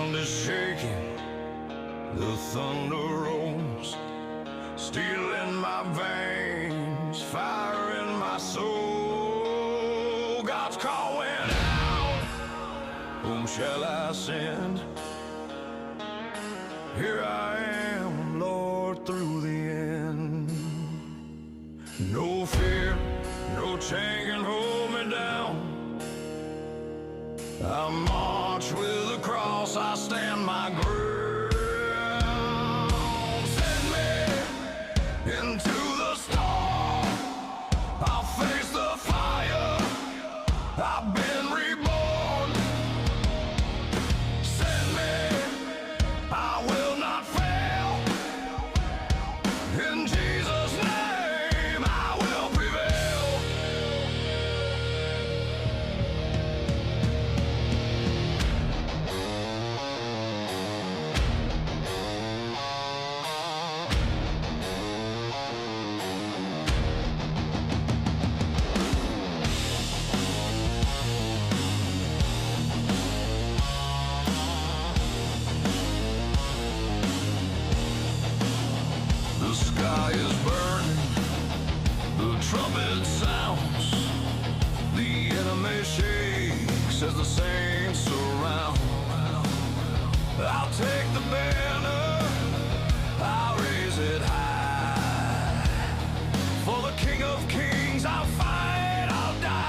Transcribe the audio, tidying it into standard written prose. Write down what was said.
ground is shaking, the thunder rolls, steel in my veins, fire in my soul. God's calling out, whom shall I send? Here I am, Lord, through the end. No fear, no chain can hold me down. I march with the cross, I stand my ground. Send me into the storm, I'll face the fire, I've been reborn. Send me, I will not fail. In Jesus' name I will prevail. The sky is burning, the trumpet sounds, the enemy shakes as the saints surround. I'll take the banner, I'll raise it high. For the King of Kings I'll